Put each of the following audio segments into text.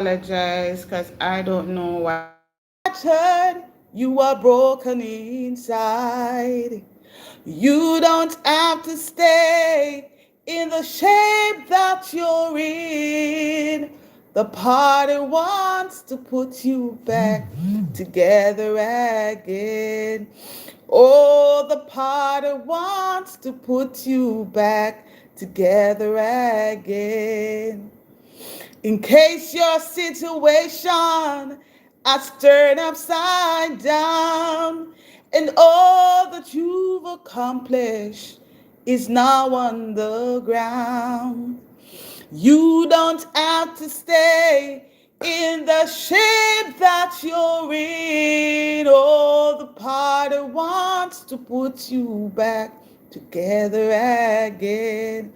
Apologize because I don't know why. Shattered, you are broken inside. You don't have to stay in the shape that you're in. The party wants to put you back together again. Oh, the party wants to put you back together again. In case your situation has turned upside down and all that you've accomplished is now on the ground. You don't have to stay in the shape that you're in. Oh, the potter wants to put you back together again.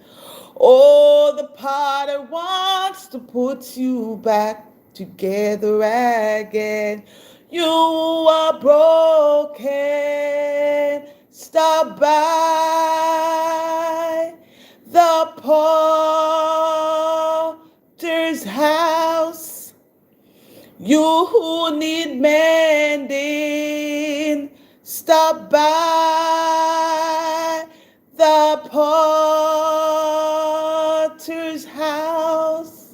Oh, the potter wants to put you back together again. You are broken. Stop by the potter's house. You who need mending, stop by the potter's house.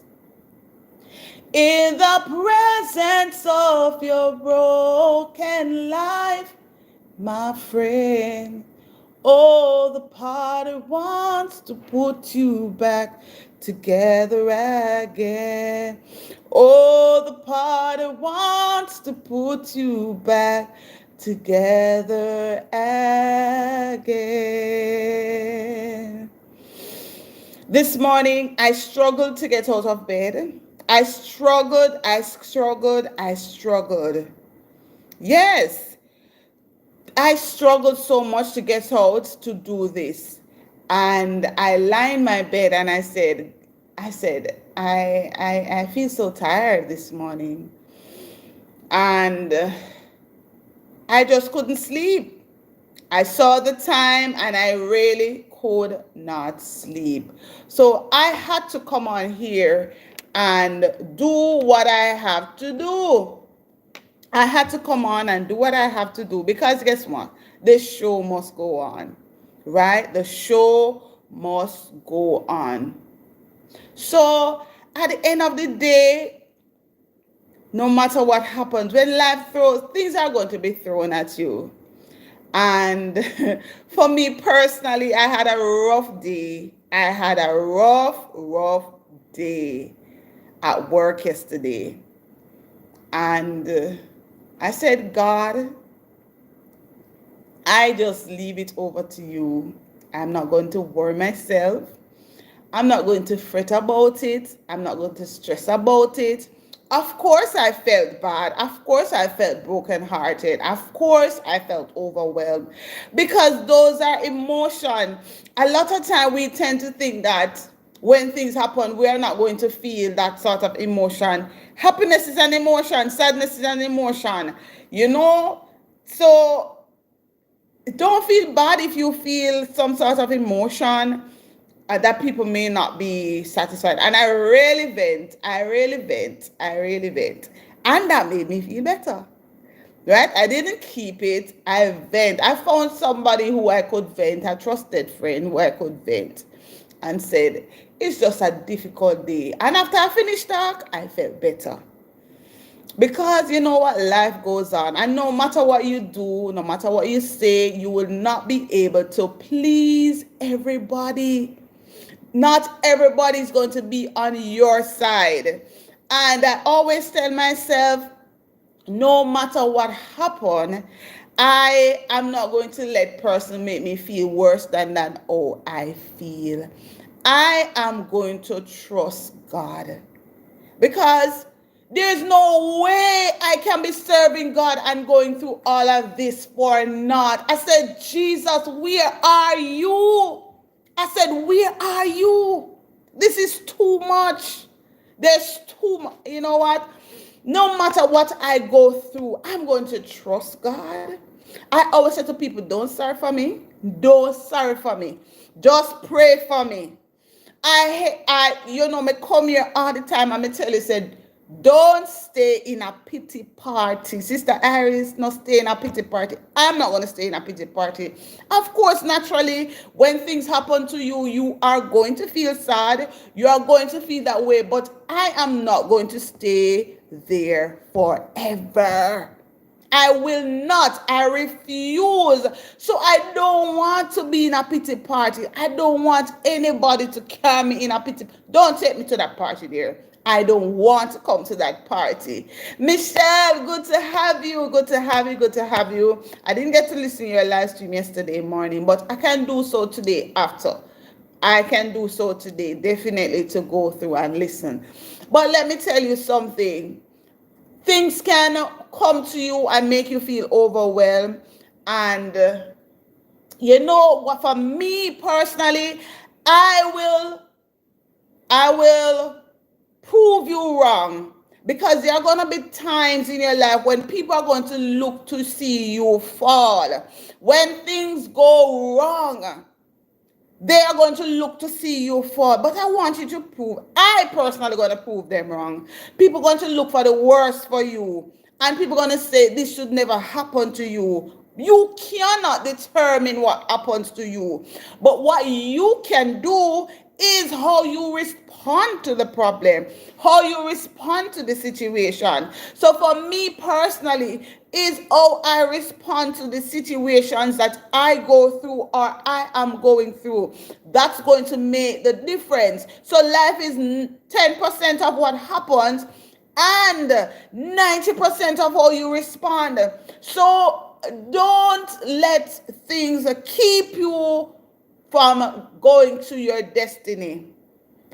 In the presence of your broken life, my friend. Oh, the potter wants to put you back together again. Oh, the potter wants to put you back together again. This morning, I struggled to get out of bed. I struggled. Yes, I struggled so much to get out to do this. And I lie in my bed and I feel so tired this morning. And I just couldn't sleep. I saw the time and I really could not sleep. So I had to come on here and do what I have to do. I had to come on and do what I have to do because guess what? The show must go on, right? The show must go on. So at the end of the day, no matter what happens, when life throws, things are going to be thrown at you. And for me personally, I had a rough day. I had a rough day at work yesterday. And I said, God, I just leave it over to you. I'm not going to worry myself. I'm not going to fret about it. I'm not going to stress about it. Of course, I felt bad. Of course, I felt brokenhearted. Of course, I felt overwhelmed because those are emotions. A lot of time we tend to think that when things happen, we are not going to feel that sort of emotion. Happiness is an emotion. Sadness is an emotion. So don't feel bad if you feel some sort of emotion that people may not be satisfied. And I really vent. And that made me feel better. Right? I didn't keep it. I vent. I found somebody who I could vent, a trusted friend who I could vent, and said, it's just a difficult day. And after I finished talk, I felt better. Because you know what, life goes on. And no matter what you do, no matter what you say, you will not be able to please everybody. Not everybody is going to be on your side. And I always tell myself, no matter what happens, I am not going to let person make me feel worse than how I feel. I am going to trust God. Because there's no way I can be serving God and going through all of this for naught. I said, Jesus, where are you? I said, where are you? This is too much. There's too much. You know what? No matter what I go through, I'm going to trust God. I always say to people, don't sorry for me. Don't sorry for me. Just pray for me. Me come here all the time and me tell you, said, Don't stay in a pity party. Sister Iris, not stay in a pity party. I'm not going to stay in a pity party. Of course, naturally, when things happen to you, you are going to feel sad. You are going to feel that way. But I am not going to stay there forever. I will not. I refuse. So I don't want to be in a pity party. I don't want anybody to carry me in a pity. Don't take me to that party there. I don't want to come to that party. Michelle, good to have you. Good to have you. Good to have you. I didn't get to listen to your live stream yesterday morning, but I can do so today after. I can do so today, definitely, to go through and listen. But let me tell you something. Things can come to you and make you feel overwhelmed. And you know what, for me personally, I will prove you wrong, because there are going to be times in your life when people are going to look to see you fall. When things go wrong, they are going to look to see you fall. But I want you to prove, I personally going to prove them wrong. People are going to look for the worst for you. And people are going to say, this should never happen to you. You cannot determine what happens to you. But what you can do is how you respond to the problem, how you respond to the situation. So for me personally, is how I respond to the situations that I go through or I am going through. That's going to make the difference. So life is 10% of what happens and 90% of how you respond. So don't let things keep you from going to your destiny.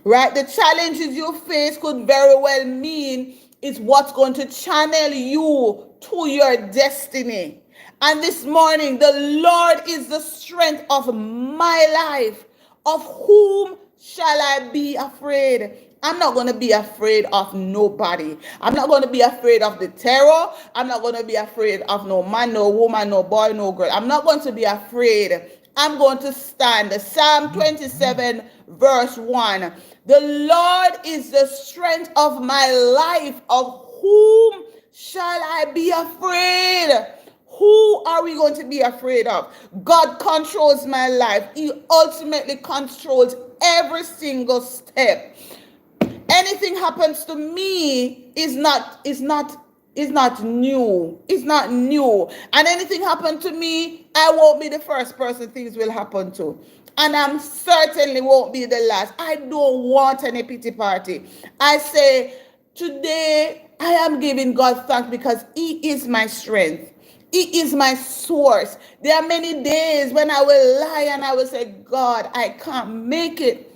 Right? The challenges you face could very well mean it's what's going to channel you to your destiny. And this morning, the Lord is the strength of my life. Of whom shall I be afraid? I'm not going to be afraid of nobody. I'm not going to be afraid of the terror. I'm not going to be afraid of no man, no woman, no boy, no girl. I'm not going to be afraid. I'm going to stand. Psalm 27 verse 1. The Lord is the strength of my life. Of whom shall I be afraid? Who are we going to be afraid of? God controls my life. He ultimately controls every single step. Anything happens to me is not new. It's not new. And anything happen to me, I won't be the first person things will happen to. And I'm certainly won't be the last. I don't want any pity party. I say, today I am giving God thanks because He is my strength. He is my source. There are many days when I will lie and I will say, God, I can't make it.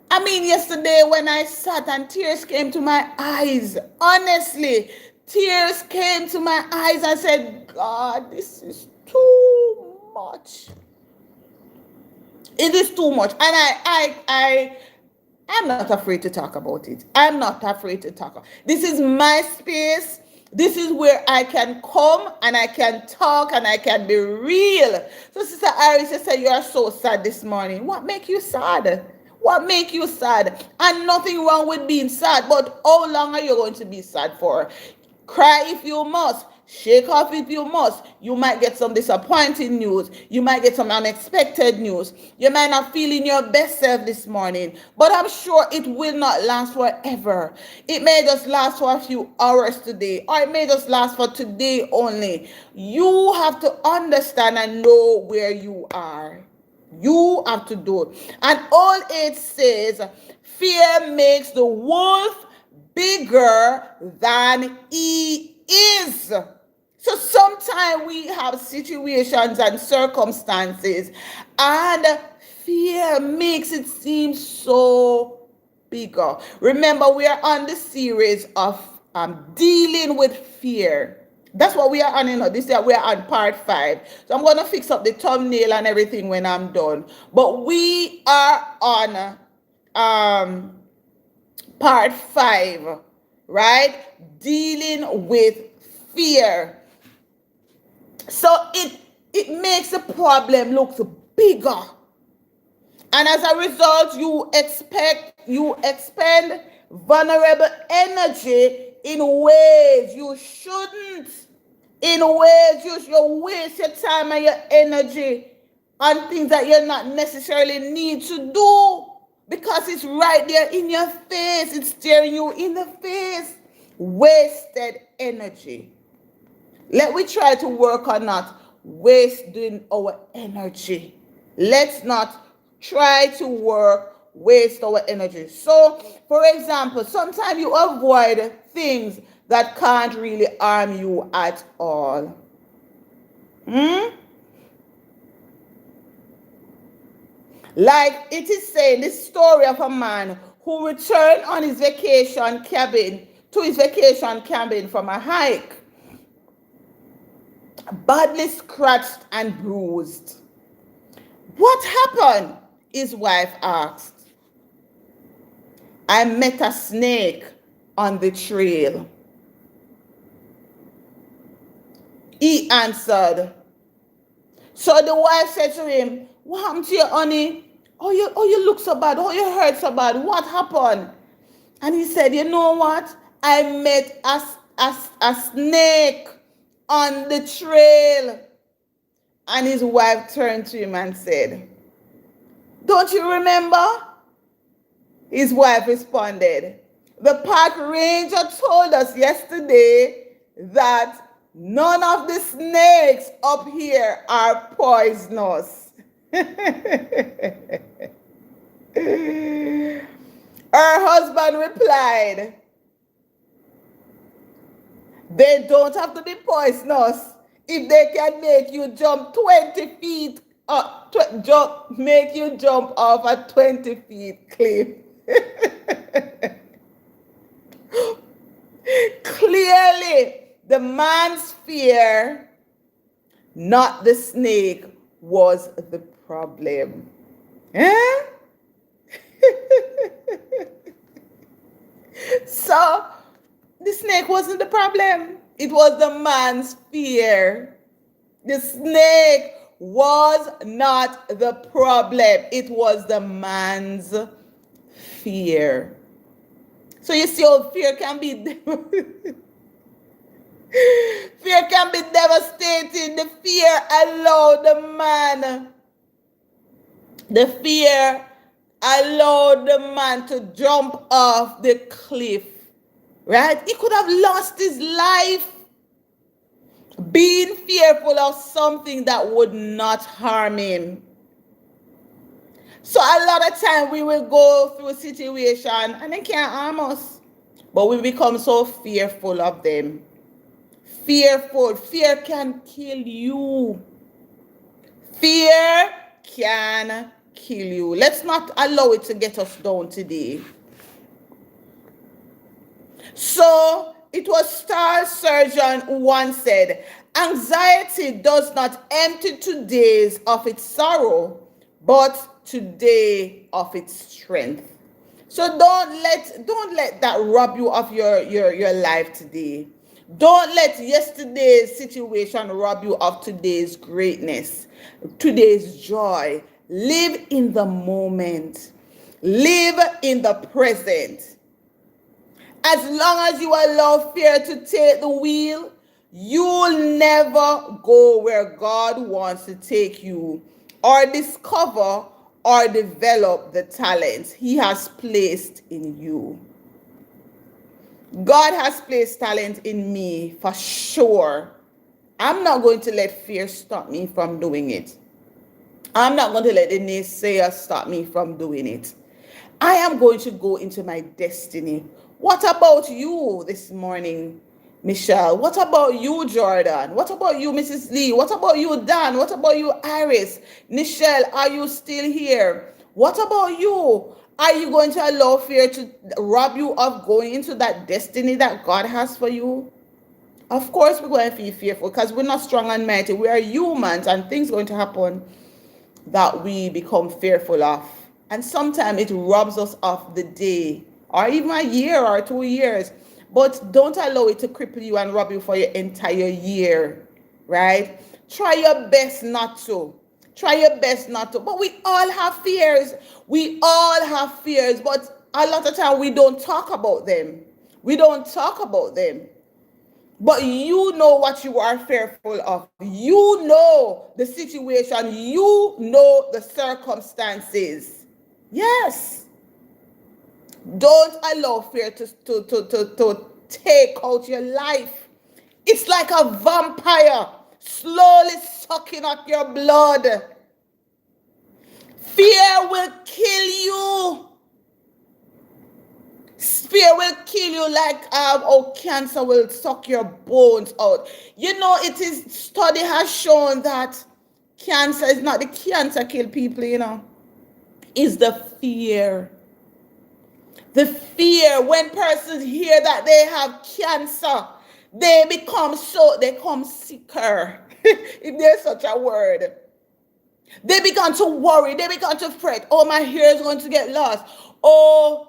I mean, yesterday when I sat and tears came to my eyes, honestly, tears came to my eyes. I said, God, this is too much. It is too much. And I'm not afraid to talk about it. I'm not afraid to talk. This is my space. This is where I can come and I can talk and I can be real. So Sister Iris said, you are so sad this morning. What make you sad? What make you sad? And nothing wrong with being sad, but how long are you going to be sad for? Cry if you must. Shake off if you must. You might get some disappointing news. You might get some unexpected news. You might not feel in your best self this morning, but I'm sure it will not last forever. It may just last for a few hours today, or it may just last for today only. You have to understand and know where you are. You have to do it. And all it says, fear makes the wolf bigger than he is. So sometimes we have situations and circumstances, and fear makes it seem so bigger. Remember, we are on the series of dealing with fear. That's what we are on, this year we are on part 5. So I'm going to fix up the thumbnail and everything when I'm done. But we are on part 5, right? Dealing with fear. So it makes the problem look bigger. And as a result, you expend vulnerable energy in ways you shouldn't. In ways you waste your time and your energy on things that you not necessarily need to do because it's right there in your face. It's staring you in the face. Wasted energy. Let we try to work on not wasting our energy. Let's not try to waste our energy. So, for example, sometimes you avoid things that can't really harm you at all. Like it is saying, this story of a man who returned on his vacation cabin to his vacation cabin from a hike, badly scratched and bruised. What happened? His wife asked. I met a snake on the trail. He answered. So the wife said to him, what happened to you, honey? Oh, you look so bad. Oh, you hurt so bad. What happened? And he said, you know what? I met a snake on the trail. And his wife turned to him and said, don't you remember? His wife responded, the park ranger told us yesterday that none of the snakes up here are poisonous. Her husband replied, they don't have to be poisonous if they can make you jump 20 feet, make you jump off a 20 feet cliff. Clearly, the man's fear, not the snake, was the problem. Eh? So, the snake wasn't the problem. It was the man's fear. The snake was not the problem. It was the man's fear. So you see how fear can be fear can be devastating. The fear allowed the man to jump off the cliff. Right? He could have lost his life being fearful of something that would not harm him. So a lot of time we will go through a situation and they can't harm us. But we become so fearful of them. Fearful. Fear can kill you. Fear can kill you. Let's not allow it to get us down today. So it was Charles Surgeon who once said, anxiety does not empty today's of its sorrow, but today of its strength. So don't let that rob you of your life today. Don't let yesterday's situation rob you of today's greatness, today's joy. Live in the moment. Live in the present. As long as you allow fear to take the wheel, you'll never go where God wants to take you or discover or develop the talents He has placed in you. God has placed talent in me for sure. I'm not going to let fear stop me from doing it. I'm not going to let the naysayers stop me from doing it. I am going to go into my destiny. What about you this morning, Michelle? What about you, Jordan? What about you, Mrs. Lee? What about you, Dan? What about you, Iris? Nichelle, are you still here? What about you? Are you going to allow fear to rob you of going into that destiny that God has for you? Of course, we're going to feel fearful because we're not strong and mighty. We are humans and things are going to happen that we become fearful of. And sometimes it robs us of the day or even a year or 2 years. But don't allow it to cripple you and rob you for your entire year, right? Try your best not to. Try your best not to. But we all have fears. We all have fears. But a lot of time we don't talk about them. We don't talk about them. But you know what you are fearful of. You know the situation. You know the circumstances. Yes. Don't allow fear to take out your life. It's like a vampire slowly sucking up your blood. Fear will kill you. Fear will kill you like how cancer will suck your bones out. You know, study has shown that cancer is not the cancer kill people, It's the fear. The fear when persons hear that they have cancer, they become sicker, if there's such a word. They begin to worry, they begin to fret. Oh, my hair is going to get lost. Oh,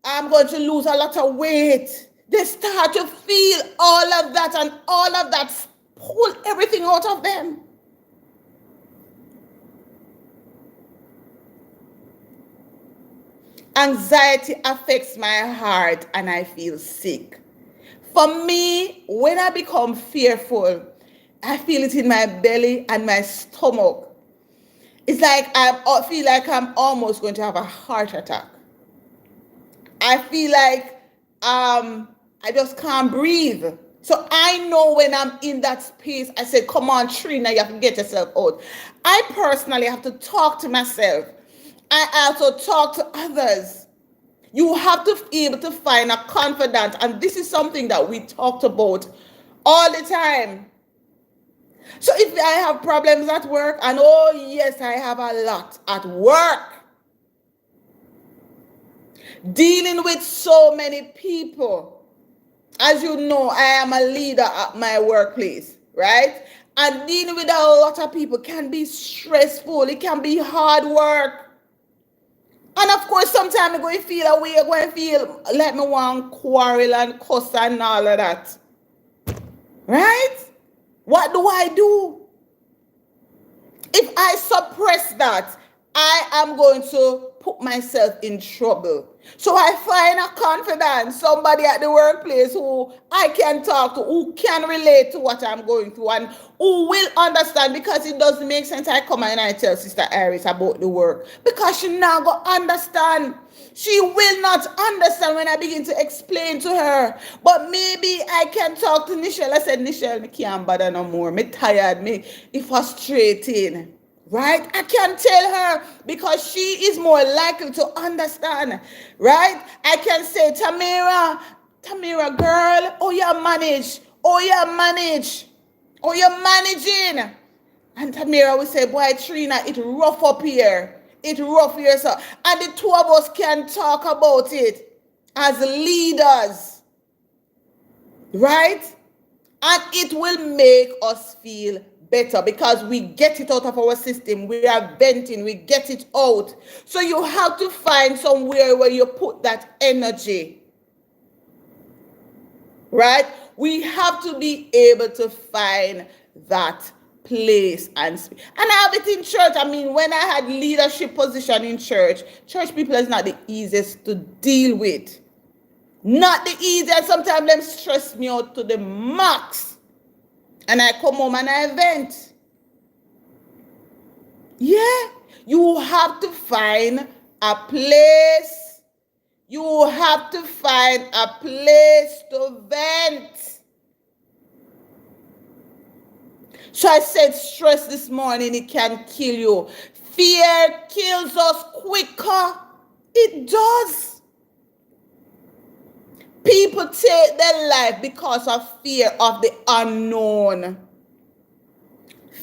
I'm going to lose a lot of weight. They start to feel all of that, and all of that pull everything out of them. Anxiety affects my heart and I feel sick. For me, when I become fearful, I feel it in my belly and my stomach. It's like I feel like I'm almost going to have a heart attack. I feel like I just can't breathe. So I know when I'm in that space, I say, come on, Trina, you have to get yourself out. I personally have to talk to myself. I also talk to others. You have to be able to find a confidant. And this is something that we talked about all the time. So if I have problems at work, and oh yes, I have a lot at work. Dealing with so many people. As you know, I am a leader at my workplace, right? And dealing with a lot of people can be stressful. It can be hard work. And of course, sometimes I'm going to feel away. I'm going to feel like me want to quarrel and cuss and all of that. Right? What do I do? If I suppress that, I am going to put myself in trouble. So I find a confidant, somebody at the workplace who I can talk to, who can relate to what I'm going through, and who will understand, because it doesn't make sense. I come and I tell Sister Iris about the work, because she not going to understand. She will not understand when I begin to explain to her. But maybe I can talk to Nichelle. I said, Nichelle, me can't bother no more. Me tired. It's frustrating. Right? I can tell her because she is more likely to understand. Right? I can say, Tamira, girl, oh, you manage. Oh, you manage. Oh, you're managing. And Tamira will say, boy, Trina, it's rough up here. It's rough here, sir. And the two of us can talk about it as leaders. Right? And it will make us feel better because we get it out of our system. We are venting, we get it out. So you have to find somewhere where you put that energy. Right? We have to be able to find that place and I have it in church. I mean, when I had leadership position in church people is not the easiest to deal with. Not the easiest. Sometimes them stress me out to the max. And I come home and I vent. Yeah. You have to find a place. You have to find a place to vent. So I said stress this morning, it can kill you. Fear kills us quicker. It does. People take their life because of fear of the unknown.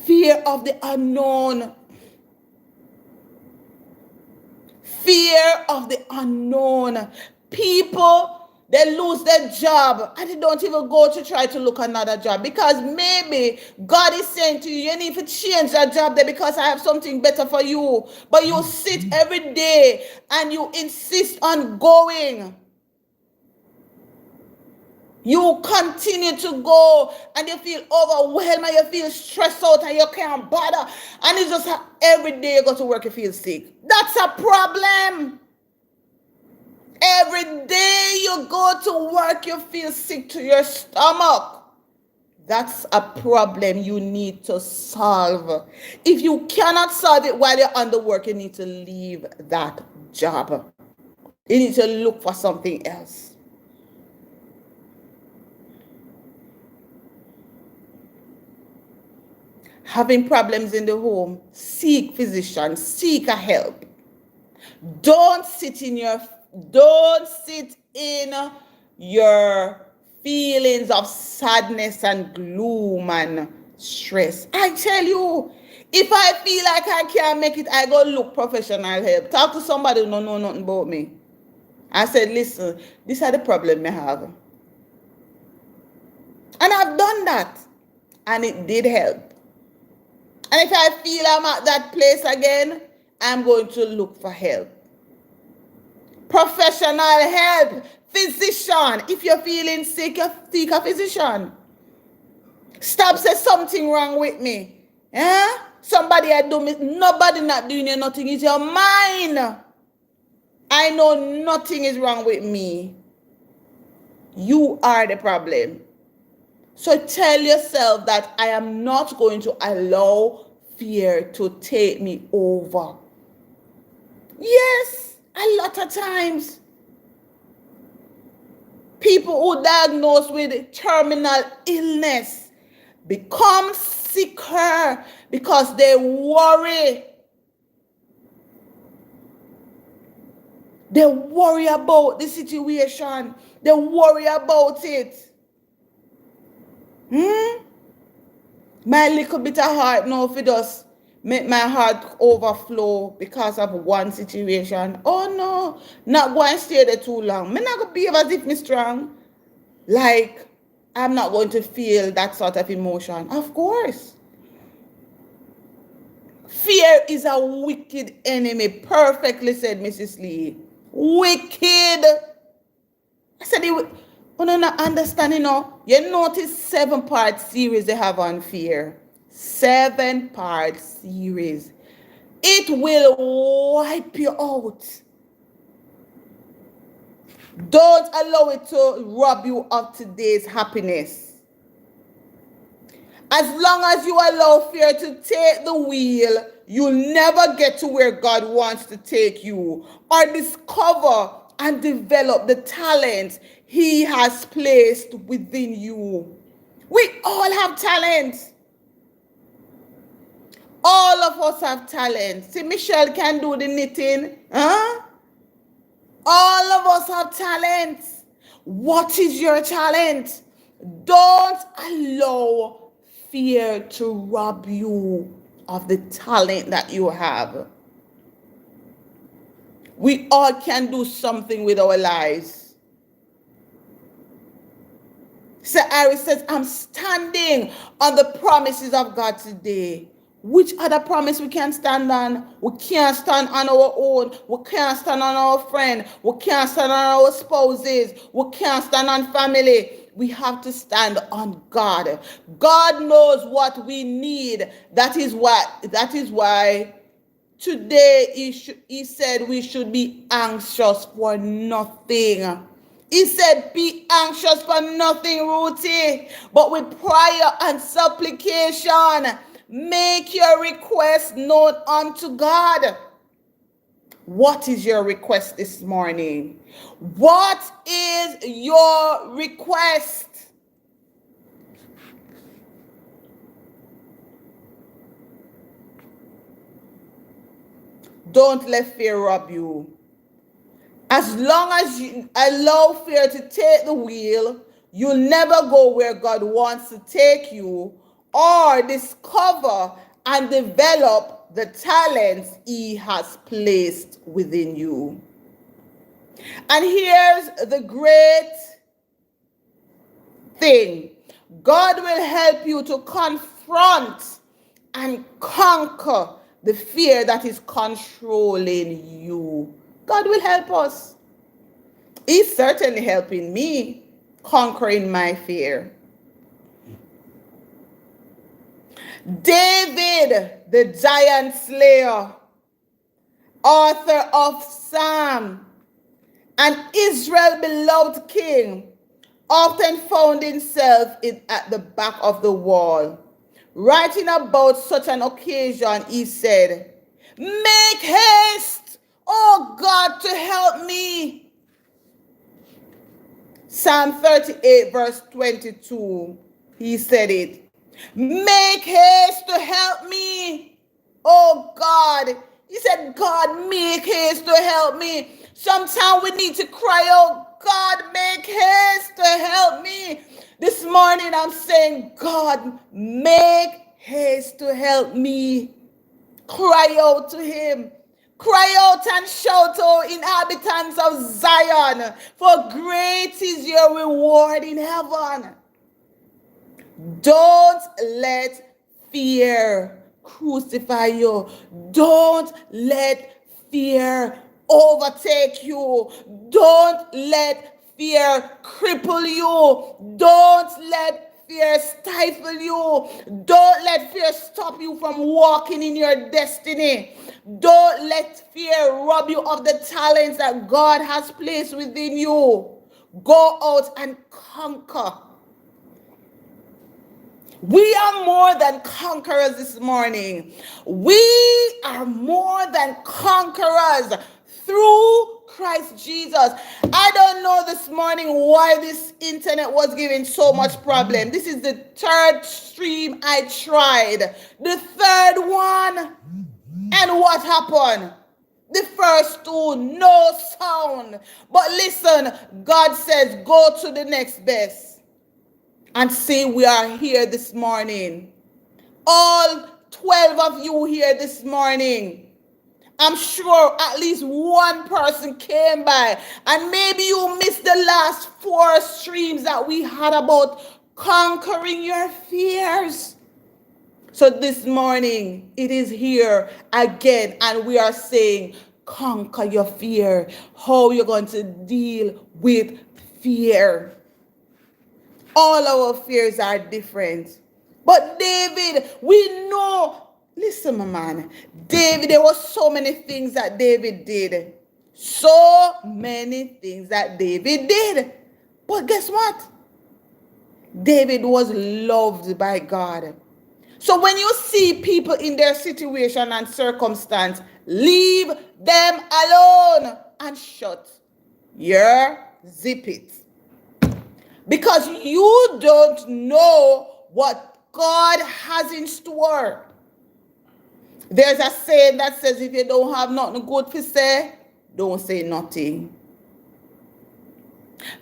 Fear of the unknown. Fear of the unknown. People, they lose their job and they don't even go to try to look another job because maybe God is saying to you, you need to change that job there because I have something better for you. But you sit every day and you insist on going. You continue to go and you feel overwhelmed and you feel stressed out and you can't bother. And it's just every day you go to work, you feel sick. That's a problem. Every day you go to work, you feel sick to your stomach. That's a problem you need to solve. If you cannot solve it while you're on the work, you need to leave that job. You need to look for something else. Having problems in the home, seek physician, seek a help. Don't sit in your don't sit in your feelings of sadness and gloom and stress. I tell you, if I feel like I can't make it, I go look professional help. Talk to somebody who don't know nothing about me. I said, listen, these are the problem I have. And I've done that. And it did help. And if I feel I'm at that place again, I'm going to look for help. Professional help, physician. If you're feeling sick, seek a physician. Stop say something wrong with me. Somebody I do me, nobody not doing you nothing. It's your mind. I know nothing is wrong with me. You are the problem. So tell yourself that I am not going to allow fear to take me over. Yes, a lot of times. People who diagnosed with terminal illness become sicker because they worry. They worry about the situation. They worry about it. My little bit of heart now, if it does make my heart overflow because of one situation. Oh no, not going to stay there too long. I'm not going to behave as if I'm strong. Like, I'm not going to feel that sort of emotion. Of course. Fear is a wicked enemy. Perfectly said, Mrs. Lee. Wicked. I said, you don't understand, you know. You notice 7-part series they have on fear. 7-part series. It will wipe you out. Don't allow it to rob you of today's happiness. As long as you allow fear to take the wheel, you'll never get to where God wants to take you or discover and develop the talent He has placed within you. We all have talent. All of us have talent. See, Michelle can do the knitting. All of us have talent. What is your talent? Don't allow fear to rob you of the talent that you have. We all can do something with our lives. So Iris says, I'm standing on the promises of God today. Which other promise we can stand on? We can't stand on our own. We can't stand on our friend. We can't stand on our spouses. We can't stand on family. We have to stand on God. God knows what we need. That is why today he said we should be anxious for nothing. He said, be anxious for nothing, Ruthie, but with prayer and supplication, make your request known unto God. What is your request this morning? What is your request? Don't let fear rob you. As long as you allow fear to take the wheel, you'll never go where God wants to take you or discover and develop the talents He has placed within you. And here's the great thing. God will help you to confront and conquer the fear that is controlling you. God will help us. He's certainly helping me conquering my fear. David, the giant slayer, author of Psalm, And Israel beloved king often found himself at the back of the wall. Writing about such an occasion, he said, "Make haste, O God, to help me." Psalm 38 verse 22, he said it. "Make haste to help me, oh God." He said, "God, make haste to help me." Sometimes we need to cry out, "God, make haste to help me." This morning I'm saying, "God, make haste to help me." Cry out to him. Cry out and shout, O inhabitants of Zion, for great is your reward in heaven. Don't let fear crucify you. Don't let fear overtake you. Don't let fear cripple you. Don't let fear stifle you. Don't let fear stop you from walking in your destiny. Don't let fear rob you of the talents that God has placed within you. Go out and conquer. We are more than conquerors this morning. We are more than conquerors through Christ Jesus. I don't know this morning why this internet was giving so much problem. This is the third stream I tried. The third one. And what happened? The first two, no sound. But listen, God says, go to the next best. And see, we are here this morning. All 12 of you here this morning. I'm sure at least one person came by. And maybe you missed the last 4 streams that we had about conquering your fears. So this morning, it is here again. And we are saying, conquer your fear. How you're going to deal with fear. All our fears are different. But David, we know, listen, my man, David, there were so many things that David did. So many things that David did. But guess what? David was loved by God. So when you see people in their situation and circumstance, leave them alone and shut your zip it. Because you don't know what God has in store. There's a saying that says, if you don't have nothing good to say, don't say nothing.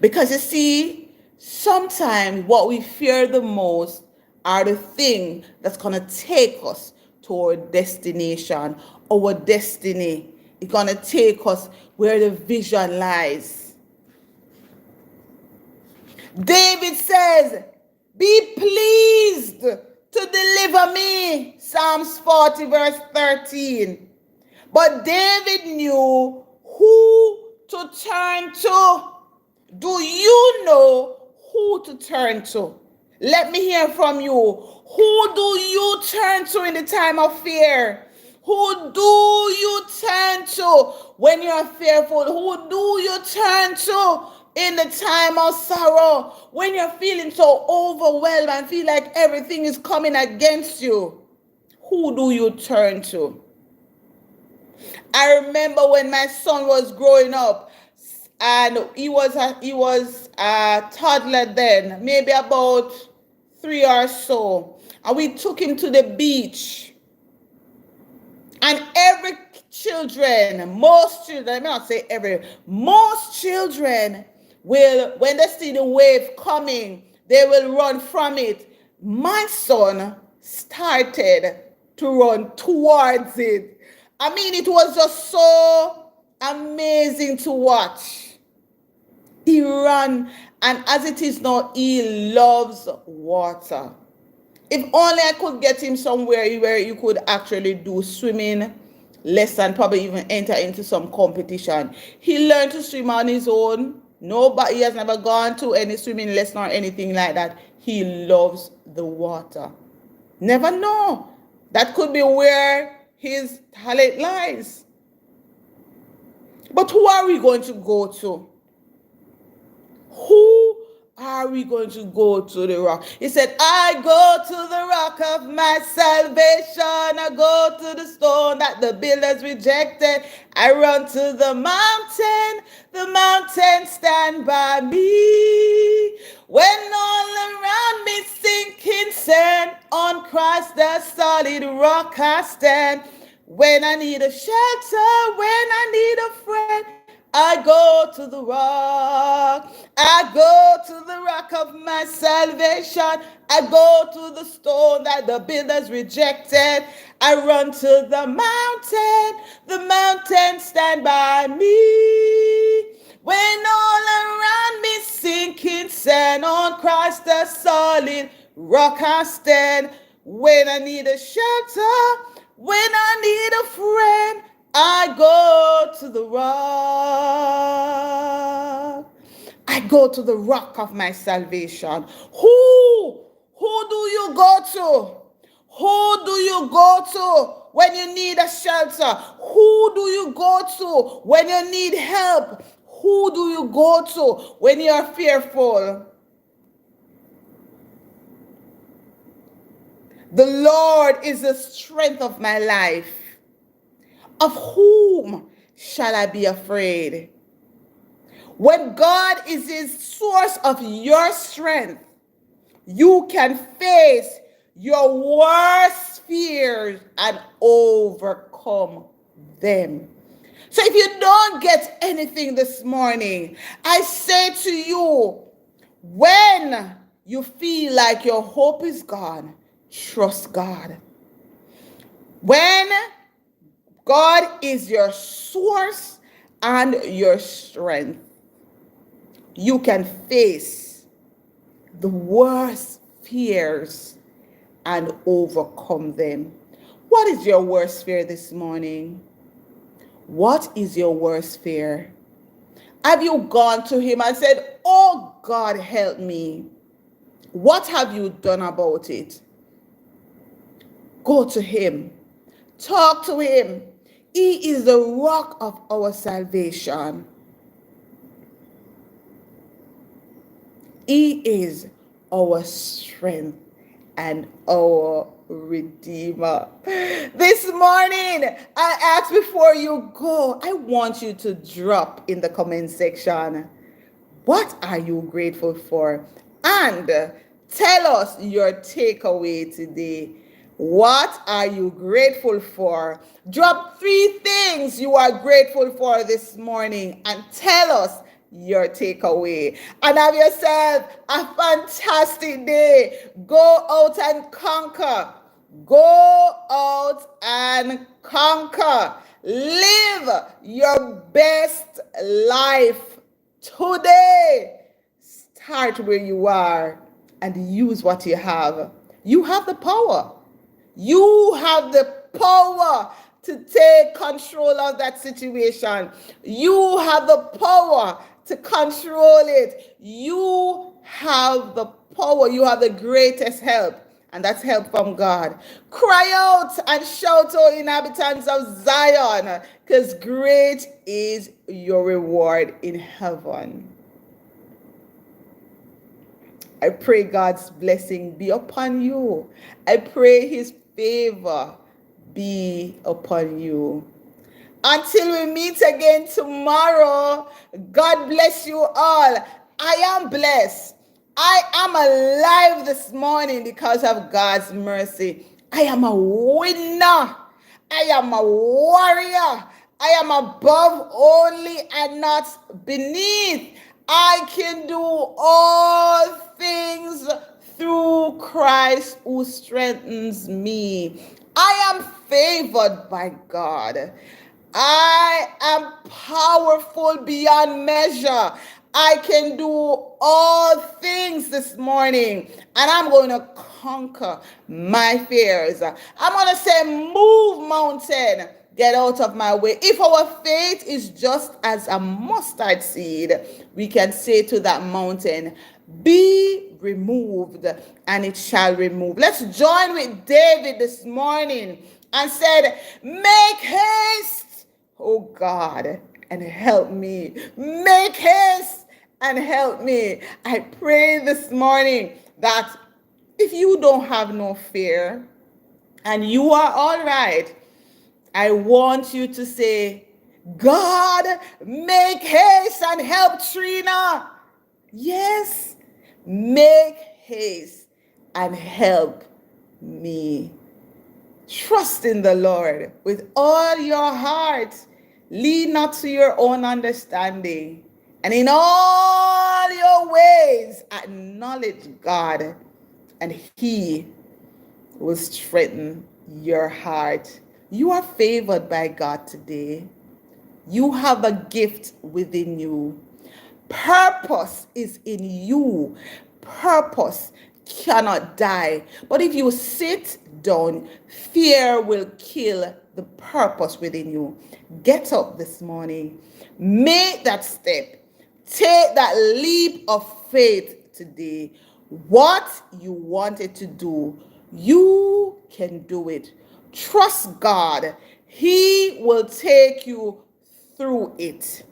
Because you see, sometimes what we fear the most are the things that's going to take us to our destination, our destiny. It's going to take us where the vision lies. David says, "Be pleased to deliver me." Psalms 40 verse 13. But David knew who to turn to. Do you know who to turn to? Let me hear from you. Who do you turn to in the time of fear? Who do you turn to when you're fearful? Who do you turn to in the time of sorrow? When you're feeling so overwhelmed and feel like everything is coming against you? Who do you turn to? I remember when my son was growing up, and he was a toddler then, maybe about 3 or so, and we took him to the beach. And most children, I may not say every, most children will, when they see the wave coming, they will run from it. My son started to run towards it. I mean, it was just so amazing to watch. He ran, and as it is now, he loves water. If only I could get him somewhere where you could actually do swimming lesson, probably even enter into some competition. He learned to swim on his own. Nobody, he has never gone to any swimming lesson or anything like that. He loves the water. Never know. That could be where his talent lies. But who are we going to go to? Who are we going to go to the rock? He said, I go to the rock of my salvation. I go to the stone that the builders rejected. I run to the mountain. The mountain stand by me. When all around me sinking sand, on Christ the solid rock I stand. When I need a shelter, when I need a friend, I go to the rock. I go to the rock of my salvation. I go to the stone that the builders rejected. I run to the mountain. The mountain stand by me. When all around me sinking sand, on Christ the solid rock I stand. When I need a shelter, when I need a friend, I go to the rock. I go to the rock of my salvation. Who do you go to? Who do you go to when you need a shelter? Who do you go to when you need help? Who do you go to when you're fearful? The Lord is the strength of my life. Of whom shall I be afraid? When God is the source of your strength, you can face your worst fears and overcome them. So if you don't get anything this morning, I say to you, when you feel like your hope is gone, trust God. When God is your source and your strength, you can face the worst fears and overcome them. What is your worst fear this morning? What is your worst fear? Have you gone to him and said, oh God, help me? What have you done about it? Go to him. Talk to him. He is the rock of our salvation. He is our strength and our Redeemer. This morning, I ask before you go, I want you to drop in the comment section, what are you grateful for? And tell us your takeaway today. What are you grateful for? Drop 3 things you are grateful for this morning and tell us your takeaway. And have yourself a fantastic day. Go out and conquer. Go out and conquer. Live your best life today. Start where you are and use what you have. You have the power. You have the power to take control of that situation. You have the power to control it. You have the power. You have the greatest help, and that's help from God. Cry out and shout, O inhabitants of Zion, because great is your reward in heaven. I pray God's blessing be upon you. I pray his favor be upon you. Until we meet again tomorrow, God bless you all. I am blessed. I am alive this morning because of God's mercy. I am a winner. I am a warrior. I am above only and not beneath. I can do all things through Christ who strengthens me. I am favored by God. I am powerful beyond measure. I can do all things this morning, and I'm going to conquer my fears. I'm going to say, move mountain, get out of my way. If our faith is just as a mustard seed, we can say to that mountain, be removed, and it shall remove. Let's join with David this morning and said, make haste, oh God, and help me. Make haste and help me. I pray this morning that if you don't have no fear and you are all right, I want you to say, God, make haste and help Trina. Yes, make haste and help me. Trust in the Lord with all your heart. Lean not to your own understanding. And in all your ways, acknowledge God, and He will strengthen your heart. You are favored by God today. You have a gift within you. Purpose is in you. Purpose cannot die. But if you sit down, fear will kill the purpose within you. Get up this morning. Make that step. Take that leap of faith today. What you wanted to do, you can do it. Trust God. He will take you through it.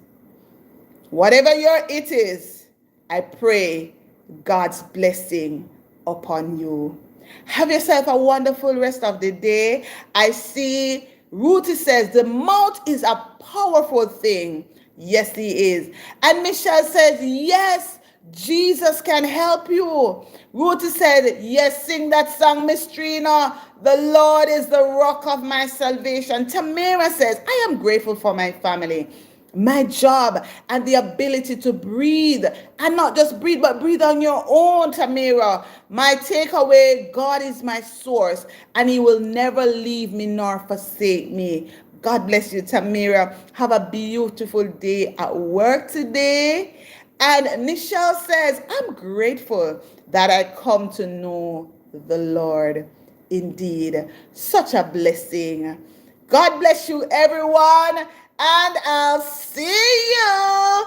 Whatever your it is, I pray God's blessing upon you. Have yourself a wonderful rest of the day. I see Ruthie says the mouth is a powerful thing. Yes, he is. And Michelle says, yes, Jesus can help you. Ruthie said, yes, sing that song, Miss Trina. The Lord is the rock of my salvation. Tamira says, I am grateful for my family, my job, and the ability to breathe, and not just breathe, but breathe on your own. Tamira, my takeaway, God is my source, and He will never leave me nor forsake me. God bless you, Tamira. Have a beautiful day at work today. And Nichelle says, I'm grateful that I come to know the Lord. Indeed, such a blessing. God bless you, everyone, and I'll see you,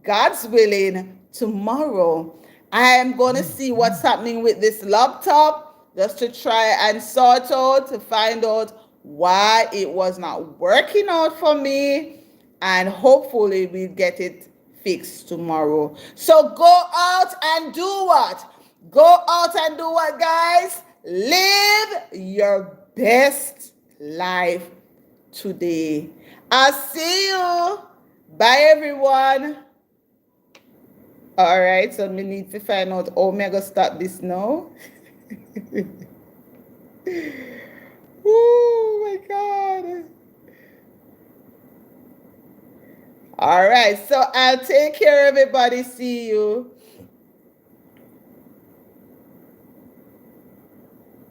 God's willing, tomorrow. I am going to see what's happening with this laptop just to try and sort out, to find out why it was not working out for me, and hopefully we'll get it fixed tomorrow. So go out and do what? Go out and do what, guys? Live your best life today. I'll see you. Bye, everyone. All right, so we need to find out how I'm going to stop this now. Oh, my God. All right, so I'll take care, everybody. See you.